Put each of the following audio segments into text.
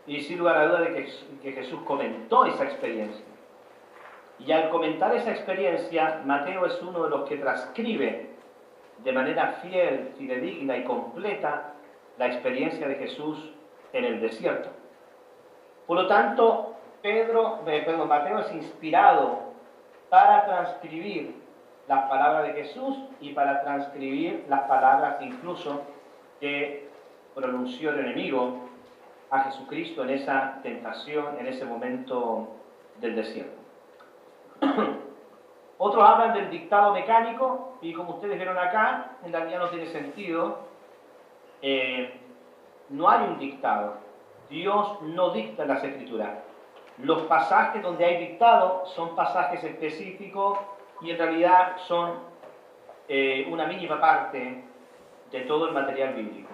y sin lugar a duda de que Jesús comentó esa experiencia. Y al comentar esa experiencia, Mateo es uno de los que transcribe de manera fiel, fidedigna y completa la experiencia de Jesús en el desierto. Por lo tanto, Mateo es inspirado para transcribir las palabras de Jesús y para transcribir las palabras incluso que pronunció el enemigo a Jesucristo en esa tentación, en ese momento del desierto. Otros hablan del dictado mecánico y como ustedes vieron acá, en realidad no tiene sentido. No hay un dictado. Dios no dicta las Escrituras. Los pasajes donde hay dictado son pasajes específicos y en realidad son una mínima parte de todo el material bíblico.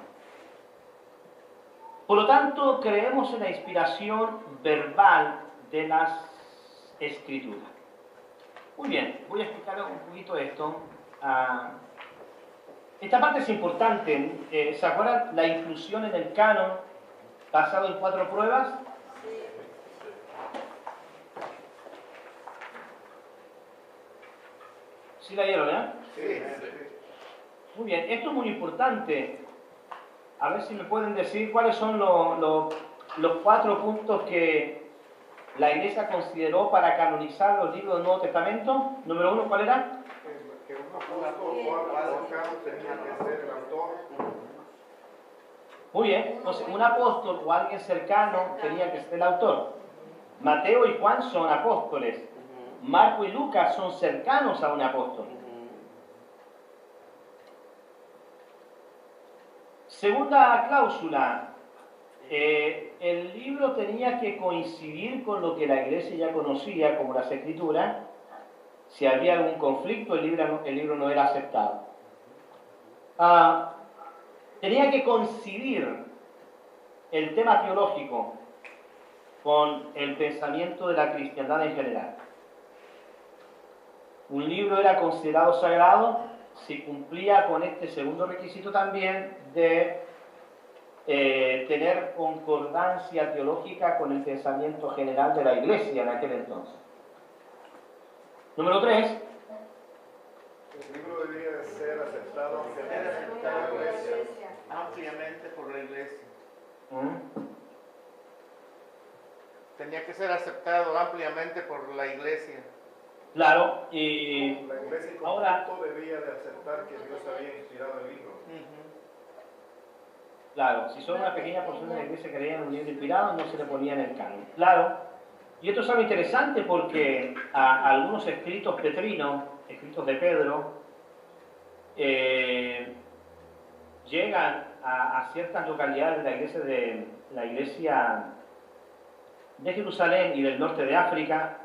Por lo tanto, creemos en la inspiración verbal de las Escrituras. Muy bien, voy a explicar un poquito esto. Esta parte es importante. ¿Se acuerdan la inclusión en el canon basado en 4 pruebas? ¿Sí la dieron, eh? Sí. Muy bien, esto es muy importante. A ver si me pueden decir cuáles son los 4 puntos que la Iglesia consideró para canonizar los libros del Nuevo Testamento. Número 1, ¿cuál era? Que un apóstol o apóstol tenía que ser el autor. Muy bien, entonces un apóstol o alguien cercano tenía que ser el autor. Mateo y Juan son apóstoles. Marco y Lucas son cercanos a un apóstol. Segunda cláusula, el libro tenía que coincidir con lo que la Iglesia ya conocía como las Escrituras. Si había algún conflicto, el libro no era aceptado. Tenía que coincidir el tema teológico con el pensamiento de la cristiandad en general. Un libro era considerado sagrado si cumplía con este segundo requisito también de tener concordancia teológica con el pensamiento general de la Iglesia en aquel entonces. Número 3. El libro debía de ser aceptado ampliamente por la Iglesia. Tenía que ser aceptado ampliamente por la Iglesia. Claro, y La Iglesia en ahora, conjunto debía de aceptar que Dios había inspirado el libro. claro, si solo una pequeña porción de la Iglesia creía en un libro inspirado, no se le ponía en el canon. Claro, y esto es algo interesante porque a algunos escritos petrinos, escritos de Pedro, llegan a ciertas localidades de la iglesia de Jerusalén y del norte de África,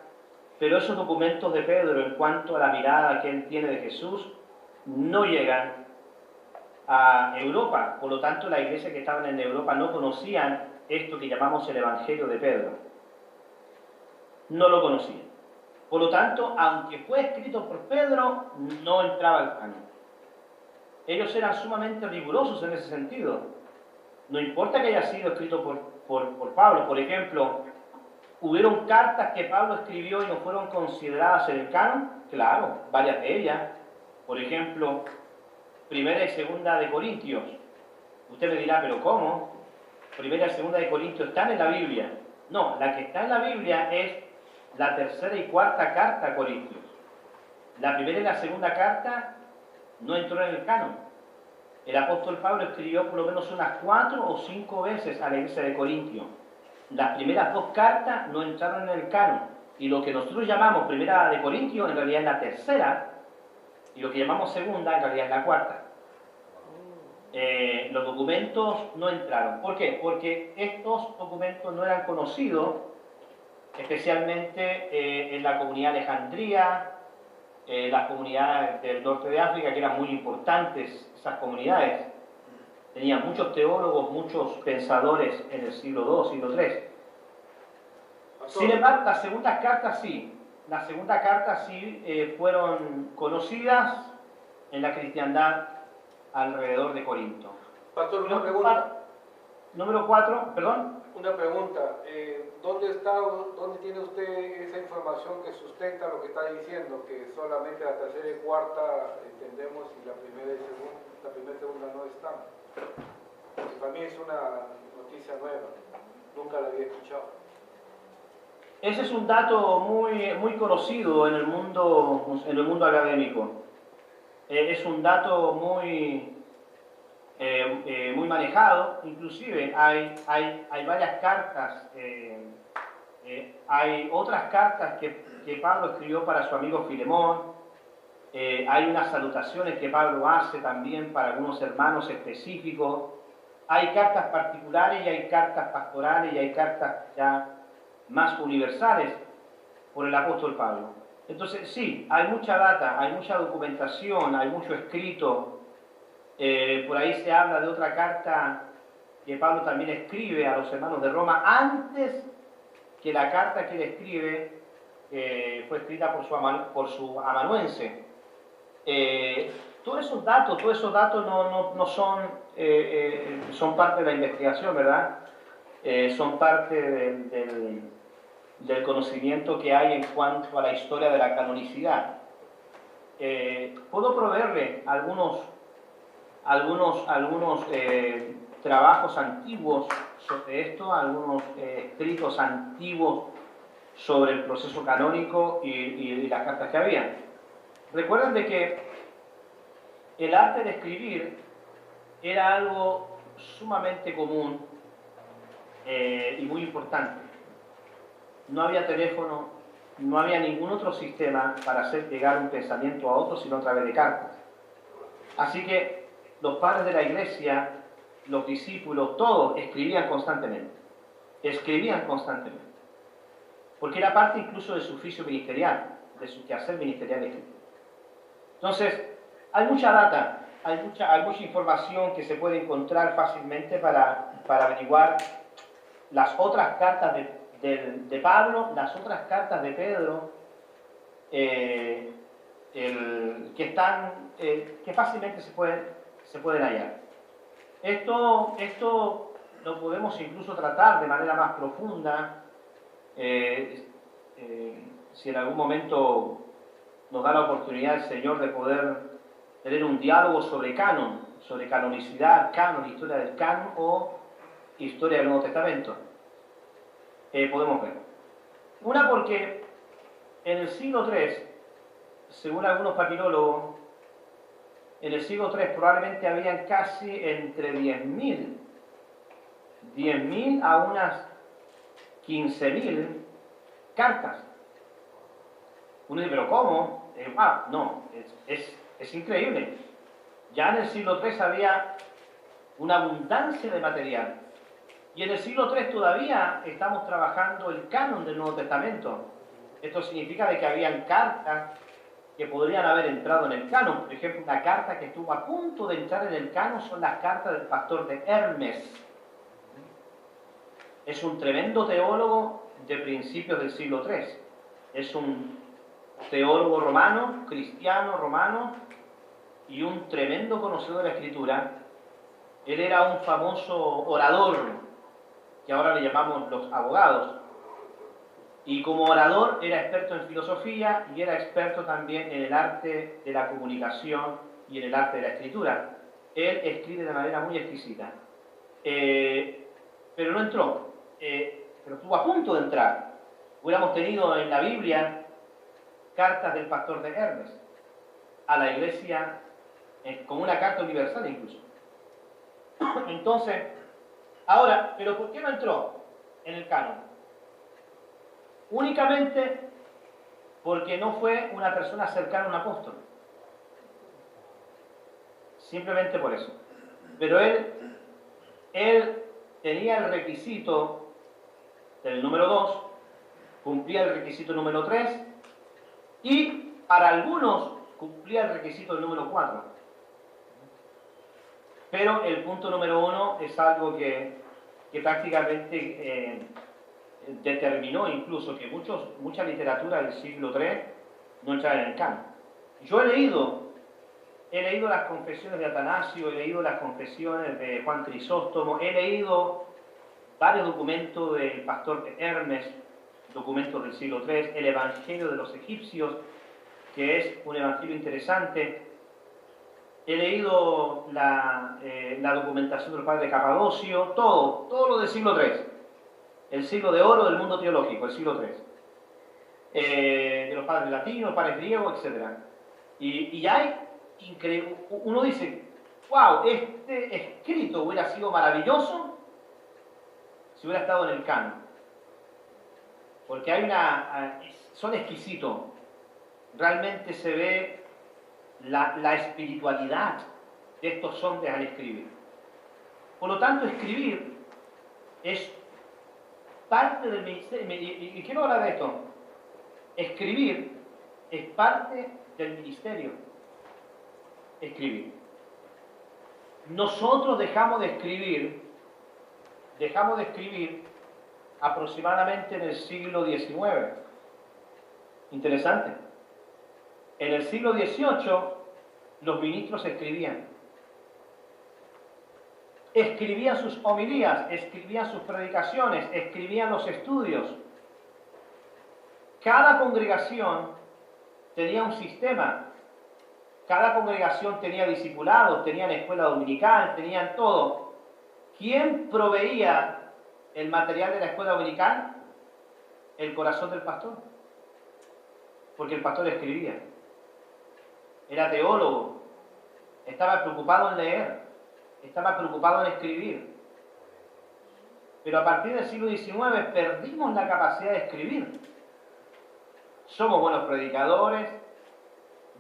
pero esos documentos de Pedro en cuanto a la mirada que él tiene de Jesús no llegan a Europa. Por lo tanto, la iglesia que estaban en Europa no conocían esto que llamamos el Evangelio de Pedro. No lo conocían. Por lo tanto, aunque fue escrito por Pedro, no entraba al canon. Ellos eran sumamente rigurosos en ese sentido. No importa que haya sido escrito por Pablo. Por ejemplo, ¿hubieron cartas que Pablo escribió y no fueron consideradas en el canon? Claro, varias de ellas. Por ejemplo, Primera y Segunda de Corintios. Usted me dirá, ¿pero cómo? Primera y Segunda de Corintios están en la Biblia. No, la que está en la Biblia es la tercera y cuarta carta a Corintios. La primera y la segunda carta no entró en el canon. El apóstol Pablo escribió por lo menos unas 4 o 5 veces a la iglesia de Corintio. Las primeras 2 cartas no entraron en el canon. Y lo que nosotros llamamos primera de Corintio en realidad es la tercera, y lo que llamamos segunda en realidad es la cuarta. Los documentos no entraron. ¿Por qué? Porque estos documentos no eran conocidos, especialmente en la comunidad de Alejandría, las comunidades del norte de África, que eran muy importantes esas comunidades. Tenían muchos teólogos, muchos pensadores en el siglo II, siglo III. Sin embargo, las segundas cartas sí. Las segundas cartas sí fueron conocidas en la cristiandad alrededor de Corinto. Pastor, una pregunta. Número 4, perdón. Una pregunta, ¿dónde tiene usted esa información que sustenta lo que está diciendo? Que solamente la tercera y cuarta entendemos y la primera y segunda no están. Porque para mí es una noticia nueva, nunca la había escuchado. Ese es un dato muy conocido en el mundo académico. Es un dato muy manejado, inclusive hay varias cartas, hay otras cartas que Pablo escribió para su amigo Filemón, hay unas salutaciones que Pablo hace también para algunos hermanos específicos, hay cartas particulares y hay cartas pastorales y hay cartas ya más universales por el apóstol Pablo. Entonces sí, hay mucha data, hay mucha documentación, hay mucho escrito. Por ahí se habla de otra carta que Pablo también escribe a los hermanos de Roma antes que la carta que él escribe fue escrita por su amanuense. Todos esos datos no son, son parte de la investigación, ¿verdad? Son parte del conocimiento que hay en cuanto a la historia de la canonicidad. Puedo proveerle algunos trabajos antiguos sobre esto, algunos escritos antiguos sobre el proceso canónico y las cartas que había. Recuerden de que el arte de escribir era algo sumamente común y muy importante. No había teléfono, no había ningún otro sistema para hacer llegar un pensamiento a otro sino a través de cartas. Así que los padres de la iglesia, los discípulos, todos escribían constantemente. Escribían constantemente. Porque era parte incluso de su oficio ministerial, de su quehacer ministerial escrito. Entonces, hay mucha data, hay mucha información que se puede encontrar fácilmente para averiguar las otras cartas de Pablo, las otras cartas de Pedro, que fácilmente se pueden hallar. Esto lo podemos incluso tratar de manera más profunda si en algún momento nos da la oportunidad el Señor de poder tener un diálogo sobre canon, sobre canonicidad, canon, historia del canon o historia del Nuevo Testamento. Podemos ver. Una porque en el siglo III, según algunos papirólogos, en el siglo III probablemente habían casi entre 10.000 a unas 15.000 cartas. Uno dice, ¿pero cómo? No, es increíble. Ya en el siglo III había una abundancia de material. Y en el siglo III todavía estamos trabajando el canon del Nuevo Testamento. Esto significa de que habían cartas que podrían haber entrado en el canon. Por ejemplo, una carta que estuvo a punto de entrar en el canon son las cartas del pastor de Hermes. Es un tremendo teólogo de principios del siglo III. Es un teólogo romano, cristiano romano, y un tremendo conocedor de la Escritura. Él era un famoso orador, que ahora le llamamos los abogados. Y como orador era experto en filosofía y era experto también en el arte de la comunicación y en el arte de la escritura. Él escribe de manera muy exquisita. Pero no entró, pero estuvo a punto de entrar. Hubiéramos tenido en la Biblia cartas del pastor de Hermes a la iglesia, como una carta universal incluso. Entonces, ahora, ¿pero por qué no entró en el canon? Únicamente porque no fue una persona cercana a un apóstol. Simplemente por eso. Pero él tenía el requisito del número 2, cumplía el requisito número 3 y para algunos cumplía el requisito del número 4. Pero el punto número 1 es algo que prácticamente determinó incluso que mucha literatura del siglo III no entrara en el canon. Yo he leído he leído las confesiones de Atanasio, he leído las confesiones de Juan Crisóstomo, he leído varios documentos del pastor Hermes, documentos del siglo III, el Evangelio de los Egipcios, que es un evangelio interesante. He leído la documentación del padre Capadocio, todo lo del siglo III. El siglo de oro del mundo teológico, el siglo III. De los padres latinos, padres griegos, etc. Y hay increíble. Uno dice, wow, este escrito hubiera sido maravilloso si hubiera estado en el canon. Porque son exquisitos. Realmente se ve la espiritualidad de estos hombres al escribir. Por lo tanto, escribir es parte del ministerio. Y quiero hablar de esto. Escribir es parte del ministerio. Escribir. Nosotros dejamos de escribir aproximadamente en el siglo XIX. Interesante. En el siglo XVIII los ministros escribían. Escribían sus homilías, escribían sus predicaciones, escribían los estudios. Cada congregación tenía un sistema. Cada congregación tenía discipulados, tenían escuela dominical, tenían todo. ¿Quién proveía el material de la escuela dominical? El corazón del pastor. Porque el pastor escribía. Era teólogo. Estaba preocupado en leer. Estaba preocupado en escribir. Pero a partir del siglo XIX perdimos la capacidad de escribir. Somos buenos predicadores,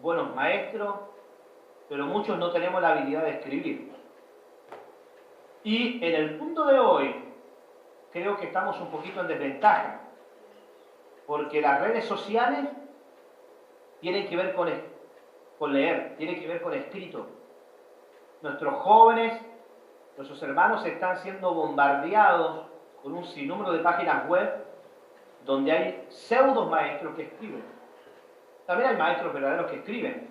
buenos maestros, pero muchos no tenemos la habilidad de escribir. Y en el punto de hoy, creo que estamos un poquito en desventaja, porque las redes sociales tienen que ver con leer, tienen que ver con escrito. Nuestros jóvenes, nuestros hermanos están siendo bombardeados con un sinnúmero de páginas web donde hay pseudos maestros que escriben. También hay maestros verdaderos que escriben.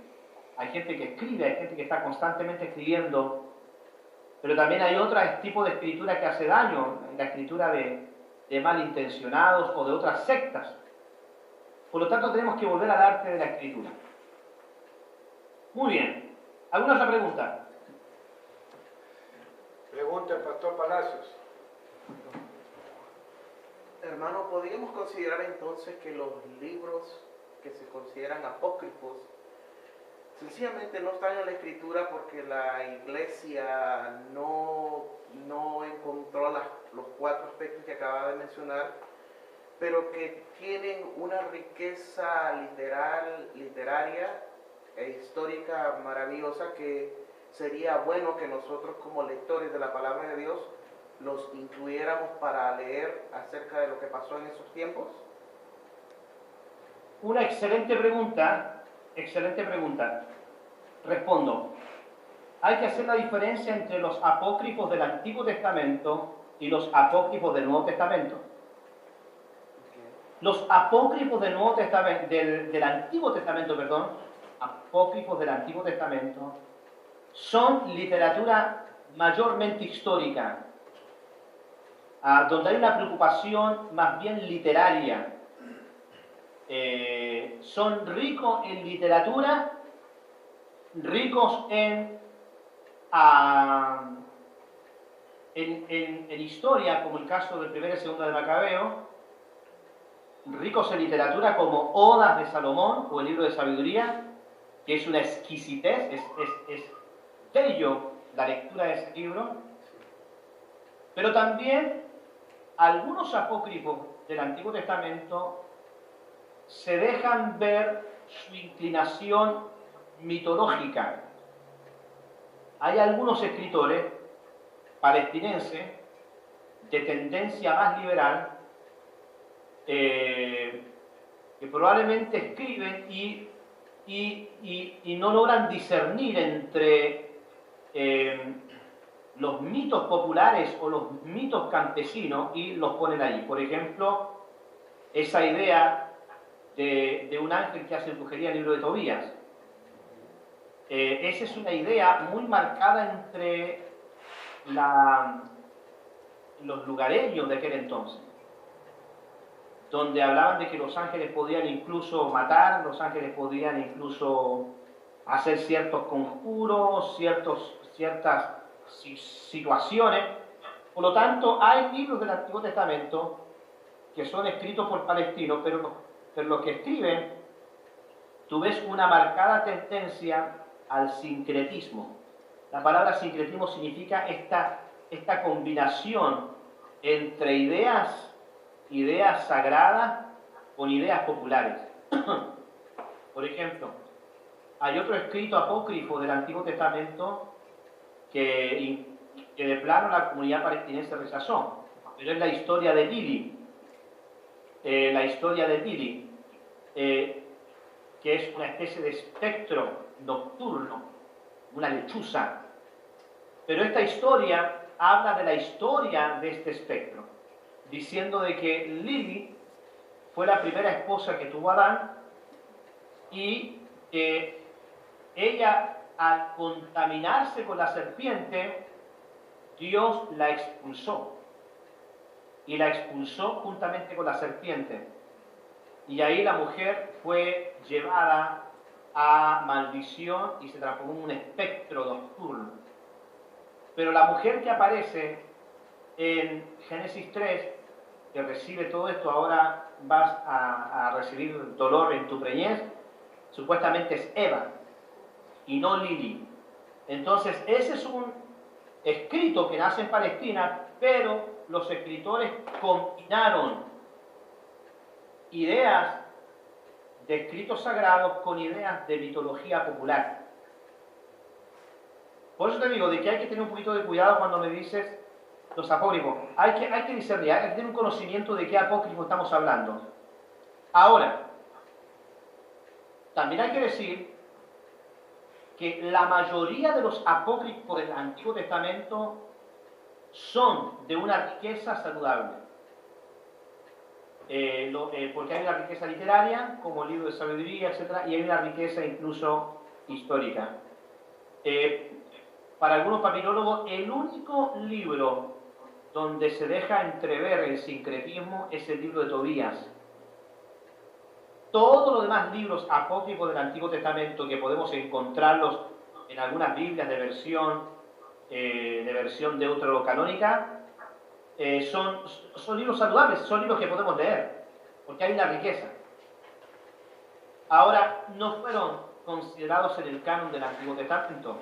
Hay gente que escribe, hay gente que está constantemente escribiendo, pero también hay otro tipo de escritura que hace daño, la escritura de malintencionados o de otras sectas. Por lo tanto, tenemos que volver al arte de la escritura. Muy bien. ¿Alguna otra pregunta? Pregunta el pastor Palacios. Hermano, ¿podríamos considerar entonces que los libros que se consideran apócrifos sencillamente no están en la escritura porque la iglesia no encontró los 4 aspectos que acaba de mencionar, pero que tienen una riqueza literaria e histórica maravillosa que sería bueno que nosotros como lectores de la palabra de Dios los incluyéramos para leer acerca de lo que pasó en esos tiempos? Una excelente pregunta, excelente pregunta. Respondo. Hay que hacer la diferencia entre los apócrifos del Antiguo Testamento y los apócrifos del Nuevo Testamento. Los apócrifos del Nuevo Testamento, del Antiguo Testamento, perdón, apócrifos del Antiguo Testamento, son literatura mayormente histórica, donde hay una preocupación más bien literaria. Son ricos en literatura, ricos en historia, como el caso del 1 y 2 de Macabeo, ricos en literatura como Odas de Salomón o el libro de Sabiduría, que es una exquisitez, es bello la lectura de ese libro, pero también algunos apócrifos del Antiguo Testamento se dejan ver su inclinación mitológica. Hay algunos escritores palestinenses de tendencia más liberal que probablemente escriben y no logran discernir entre los mitos populares o los mitos campesinos y los ponen allí. Por ejemplo, esa idea de un ángel que hace brujería en el libro de Tobías. Esa es una idea muy marcada entre los lugareños de aquel entonces, donde hablaban de que los ángeles podían incluso matar, los ángeles podían incluso hacer ciertos conjuros, ciertas situaciones. Por lo tanto, hay libros del Antiguo Testamento que son escritos por palestinos, pero los que escriben, tú ves una marcada tendencia al sincretismo. La palabra sincretismo significa esta combinación entre ideas sagradas con ideas populares. Por ejemplo, hay otro escrito apócrifo del Antiguo Testamento que de plano la comunidad palestinense rechazó, pero es la historia de Lili. Que es una especie de espectro nocturno, una lechuza. Pero esta historia habla de la historia de este espectro, diciendo de que Lili fue la primera esposa que tuvo Adán y ella, al contaminarse con la serpiente, Dios la expulsó. Y la expulsó juntamente con la serpiente. Y ahí la mujer fue llevada a maldición y se transformó en un espectro nocturno. Pero la mujer que aparece en Génesis 3, que recibe todo esto, ahora vas a recibir dolor en tu preñez, supuestamente es Eva y no Lili. Entonces ese es un escrito que nace en Palestina, pero los escritores combinaron ideas de escritos sagrados con ideas de mitología popular. Por eso te digo de que hay que tener un poquito de cuidado cuando me dices los apócrifos. Hay que discernir, hay que tener un conocimiento de qué apócrifo estamos hablando. Ahora, también hay que decir que la mayoría de los apócrifos del Antiguo Testamento son de una riqueza saludable. Porque hay una riqueza literaria, como el libro de sabiduría, etc., y hay una riqueza incluso histórica. Para algunos papirólogos, el único libro donde se deja entrever el sincretismo es el libro de Tobías. Todos los demás libros apócrifos del Antiguo Testamento, que podemos encontrarlos en algunas Biblias de versión deuterocanónica, son libros saludables, son libros que podemos leer, porque hay una riqueza. Ahora, no fueron considerados en el canon del Antiguo Testamento.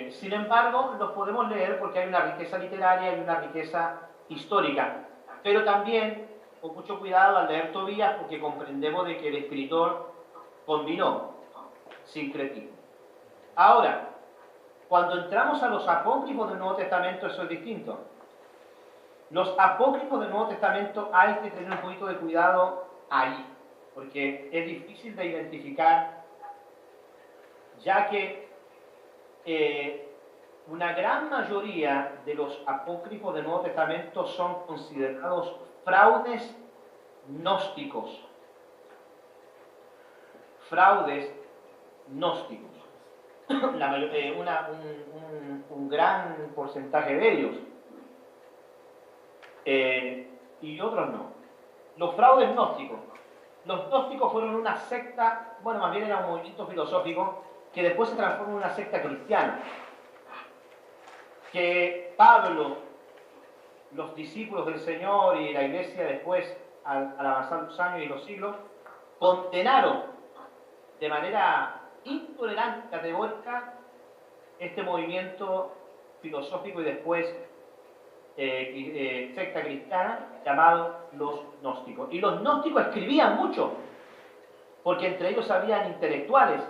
Sin embargo, los podemos leer porque hay una riqueza literaria y una riqueza histórica. Pero también, con mucho cuidado al leer Tobías, porque comprendemos de que el escritor combinó sincretismo. Ahora, cuando entramos a los apócrifos del Nuevo Testamento, eso es distinto. Los apócrifos del Nuevo Testamento hay que tener un poquito de cuidado ahí, porque es difícil de identificar, ya que una gran mayoría de los apócrifos del Nuevo Testamento son considerados fraudes gnósticos. Fraudes gnósticos. Un gran porcentaje de ellos. Y otros no. Los fraudes gnósticos. Los gnósticos fueron una secta, bueno, más bien era un movimiento filosófico que después se transformó en una secta cristiana. Que Pablo, los discípulos del Señor y la iglesia después, al avanzar los años y los siglos, condenaron de manera intolerante, categórica, este movimiento filosófico y después secta cristiana llamado los gnósticos. Y los gnósticos escribían mucho, porque entre ellos habían intelectuales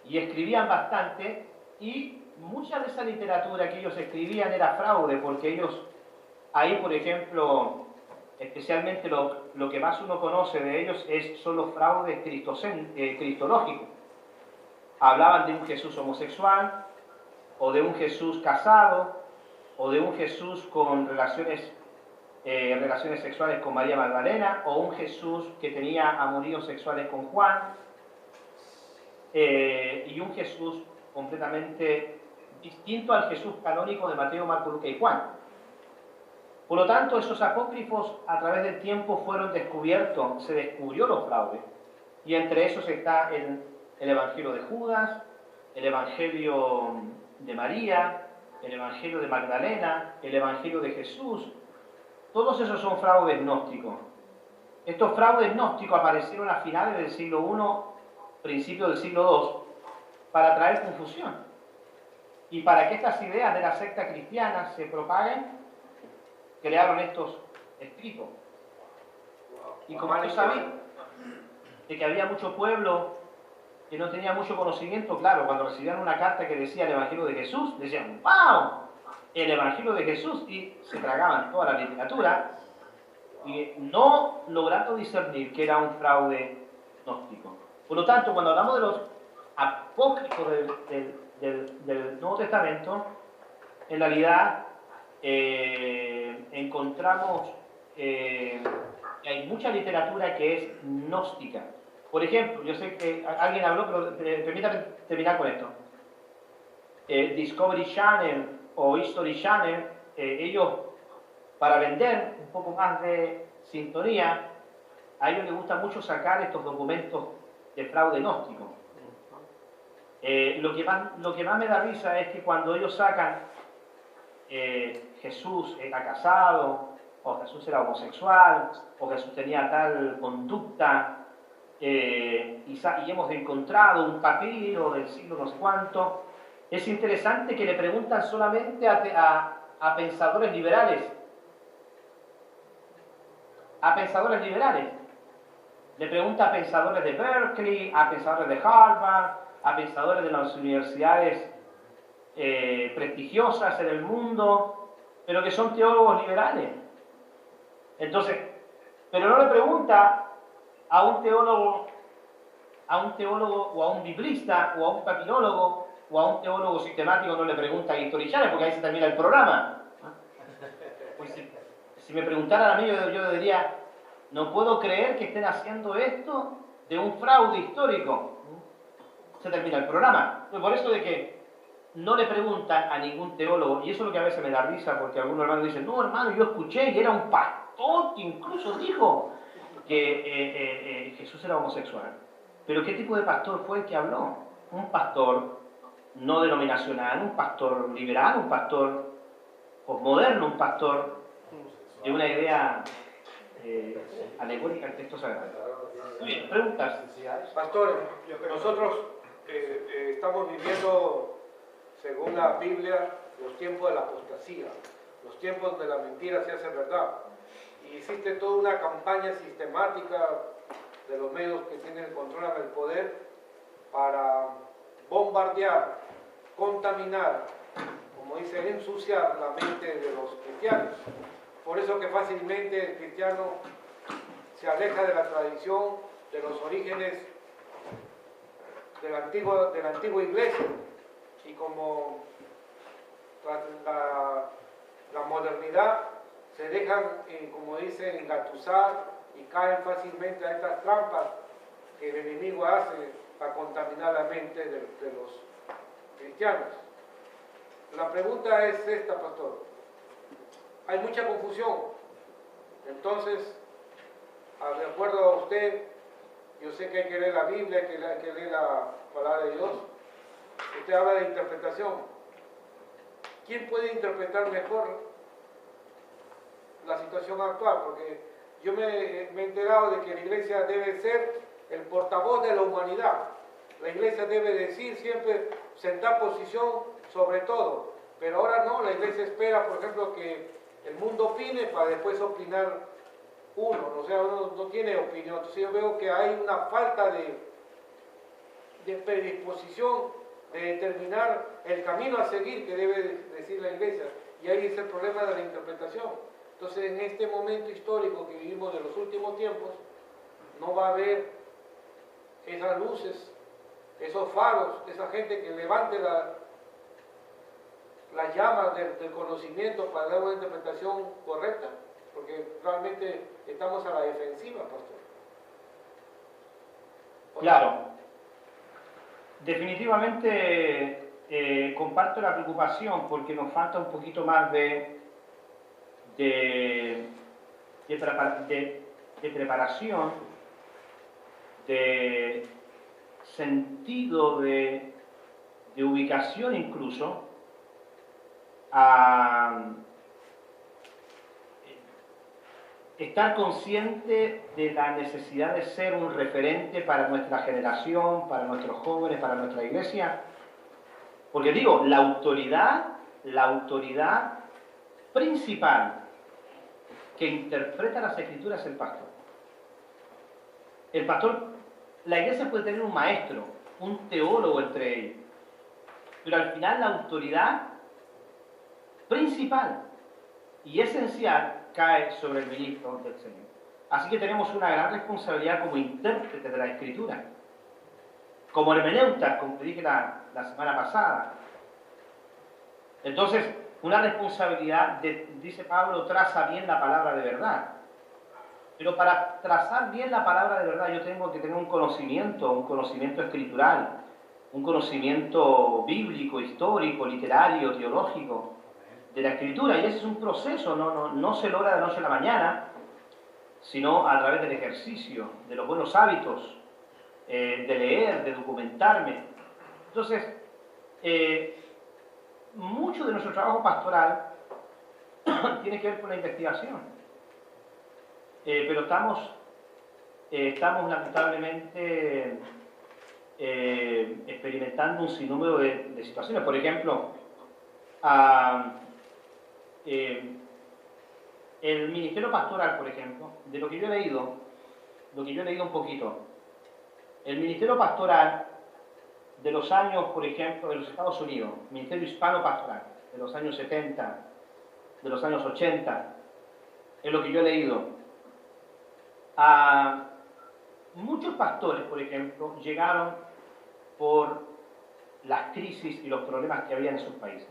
y escribían bastante, y mucha de esa literatura que ellos escribían era fraude, porque ellos, ahí por ejemplo, especialmente lo que más uno conoce de ellos son los fraudes cristológicos. Hablaban de un Jesús homosexual, o de un Jesús casado, o de un Jesús con relaciones sexuales con María Magdalena, o un Jesús que tenía amoríos sexuales con Juan. y un Jesús completamente distinto al Jesús canónico de Mateo, Marcos, Lucas y Juan. Por lo tanto, esos apócrifos a través del tiempo fueron descubiertos, se descubrió los fraudes, y entre esos está el Evangelio de Judas, el Evangelio de María, el Evangelio de Magdalena, el Evangelio de Jesús. Todos esos son fraudes gnósticos. Estos fraudes gnósticos aparecieron a finales del siglo I, principios del siglo II, para traer confusión. Y para que estas ideas de la secta cristiana se propaguen, crearon estos escritos. Y como tú sabes, de que había mucho pueblo que no tenía mucho conocimiento, claro, cuando recibían una carta que decía el Evangelio de Jesús, decían, ¡wow! El Evangelio de Jesús, y se tragaban toda la literatura, y no logrando discernir que era un fraude gnóstico. Por lo tanto, cuando hablamos de los apócrifos del Nuevo Testamento, en realidad encontramos que hay mucha literatura que es gnóstica. Por ejemplo, yo sé que alguien habló, pero permítame terminar con esto. Discovery Channel o History Channel, ellos, para vender un poco más de sintonía, a ellos les gusta mucho sacar estos documentos de fraude gnóstico. Lo que más me da risa es que cuando ellos sacan Jesús era casado, o Jesús era homosexual, o Jesús tenía tal conducta, y hemos encontrado un papiro del siglo no sé cuánto. Es interesante que le preguntan solamente a pensadores liberales. A pensadores liberales. Le pregunta a pensadores de Berkeley, a pensadores de Harvard, a pensadores de las universidades prestigiosas en el mundo, pero que son teólogos liberales. Entonces, pero no le pregunta a un teólogo o a un biblista o a un papilólogo o a un teólogo sistemático, no le pregunta a historianos, porque ahí se termina el programa. Pues si me preguntaran a mí, yo diría, no puedo creer que estén haciendo esto de un fraude histórico. Se termina el programa. Pues por eso de que no le preguntan a ningún teólogo, y eso es lo que a veces me da risa, porque algunos hermanos dicen, no hermano, yo escuché y era un pastor que incluso dijo que Jesús era homosexual. Pero ¿qué tipo de pastor fue el que habló? Un pastor no denominacional, un pastor liberal, un pastor posmoderno, un pastor de una idea alegórica al texto sagrado. Muy bien, preguntas. Pastor, nosotros estamos viviendo, según la Biblia, los tiempos de la apostasía, los tiempos donde la mentira se hace verdad. Y existe toda una campaña sistemática de los medios que controlan el poder para bombardear, contaminar, como dice, ensuciar la mente de los cristianos. Por eso que fácilmente el cristiano se aleja de la tradición, de los orígenes de la antigua iglesia, y como la modernidad se dejan, como dicen, engatusar y caen fácilmente a estas trampas que el enemigo hace para contaminar la mente de los cristianos. La pregunta es esta, pastor. Hay mucha confusión. Entonces, de acuerdo a usted, yo sé que hay que leer la Biblia, hay que leer la palabra de Dios. Usted habla de interpretación. ¿Quién puede interpretar mejor la situación actual? Porque yo me he enterado de que la iglesia debe ser el portavoz de la humanidad. La iglesia debe decir siempre, sentar posición sobre todo. Pero ahora no, la iglesia espera, por ejemplo, que el mundo opine para después opinar uno. O sea, uno no tiene opinión. Entonces yo veo que hay una falta de predisposición de determinar el camino a seguir que debe decir la iglesia. Y ahí es el problema de la interpretación. Entonces, en este momento histórico que vivimos de los últimos tiempos, no va a haber esas luces, esos faros, esa gente que levante las llamas del conocimiento para dar una interpretación correcta, porque realmente estamos a la defensiva, pastor. Claro. Definitivamente comparto la preocupación porque nos falta un poquito más de, de preparación, de sentido de ubicación incluso, a estar consciente de la necesidad de ser un referente para nuestra generación, para nuestros jóvenes, para nuestra iglesia. Porque digo, la autoridad principal que interpreta las Escrituras es el pastor. El pastor, la iglesia puede tener un maestro, un teólogo entre ellos, pero al final la autoridad principal y esencial cae sobre el ministro del Señor. Así que tenemos una gran responsabilidad como intérpretes de la Escritura, como hermeneutas, como te dije la semana pasada. Entonces, una responsabilidad, dice Pablo, traza bien la palabra de verdad. Pero para trazar bien la palabra de verdad yo tengo que tener un conocimiento escritural, un conocimiento bíblico, histórico, literario, teológico de la Escritura. Y ese es un proceso, no se logra de la noche a la mañana, sino a través del ejercicio, de los buenos hábitos, de leer, de documentarme. Entonces, mucho de nuestro trabajo pastoral tiene que ver con la investigación. Pero estamos lamentablemente experimentando un sinnúmero de situaciones. Por ejemplo, el ministerio pastoral, por ejemplo, de lo que yo he leído un poquito, el ministerio pastoral de los años, por ejemplo, de los Estados Unidos, ministerio hispano pastoral, de los años 70, de los años 80, es lo que yo he leído. Muchos pastores, por ejemplo, llegaron por las crisis y los problemas que había en sus países.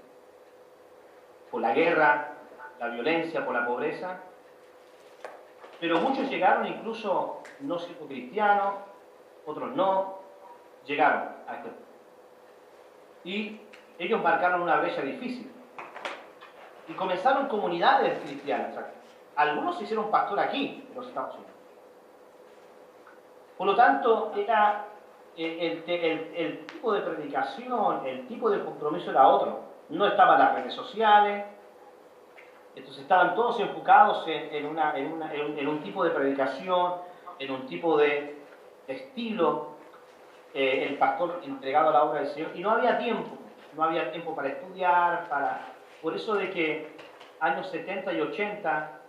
Por la guerra, la violencia, por la pobreza. Pero muchos llegaron incluso no siendo cristianos, otros no, llegaron a esto. Y ellos marcaron una brecha difícil. Y comenzaron comunidades cristianas. Algunos se hicieron pastor aquí, en los Estados Unidos. Por lo tanto, era el tipo de predicación, el tipo de compromiso era otro. No estaban las redes sociales, entonces estaban todos enfocados en un tipo de predicación, en un tipo de estilo, el pastor entregado a la obra del Señor, y no había tiempo para estudiar, por eso de que años 70 y 80,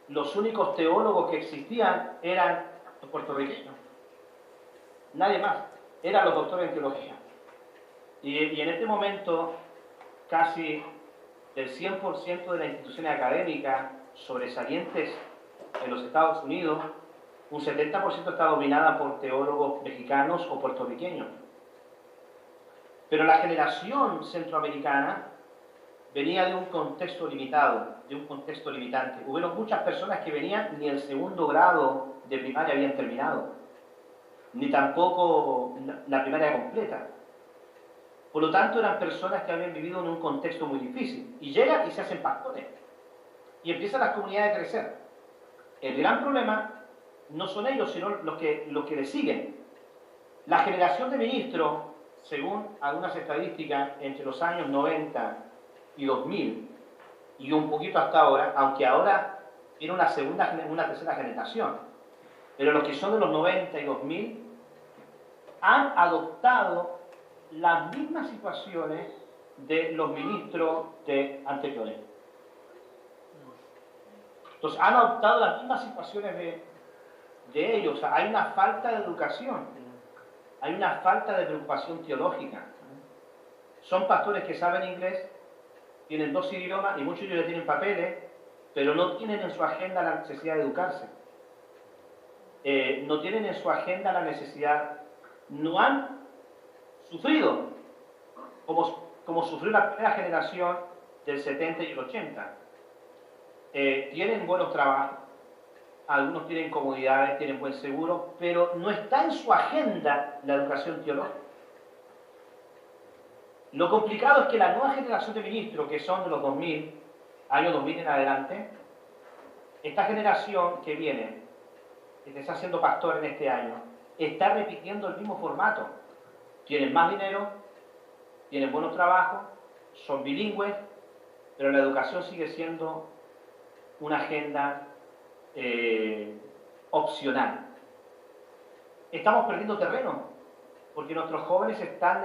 los únicos teólogos que existían eran los puertorriqueños, nadie más, eran los doctores en teología. Y en este momento, casi el 100% de las instituciones académicas sobresalientes en los Estados Unidos, un 70% está dominada por teólogos mexicanos o puertorriqueños. Pero la generación centroamericana venía de un contexto limitado, de un contexto limitante. Hubo muchas personas que venían, ni el segundo grado de primaria habían terminado, ni tampoco la primaria completa. Por lo tanto, eran personas que habían vivido en un contexto muy difícil. Y llegan y se hacen pastores. Y empiezan las comunidades a crecer. El gran problema no son ellos, sino los que les siguen. La generación de ministros, según algunas estadísticas, entre los años 90 y 2000, y un poquito hasta ahora, aunque ahora tiene una tercera generación, pero los que son de los 90 y 2000 han adoptado las mismas situaciones de los ministros anteriores. Entonces, han adoptado las mismas situaciones de ellos. O sea, hay una falta de educación, hay una falta de preocupación teológica. Son pastores que saben inglés, tienen 2 idiomas y muchos de ellos ya tienen papeles, pero no tienen en su agenda la necesidad de educarse. No tienen en su agenda la necesidad, no han sufrido como sufrió la primera generación del 70 y el 80. Tienen buenos trabajos, algunos tienen comodidades, tienen buen seguro, pero no está en su agenda la educación teológica. Lo complicado es que la nueva generación de ministros, que son de los 2000, años 2000 en adelante, esta generación que viene, que está siendo pastor en este año, está repitiendo el mismo formato. Tienen más dinero, tienen buenos trabajos, son bilingües, pero la educación sigue siendo una agenda opcional. Estamos perdiendo terreno, porque nuestros jóvenes están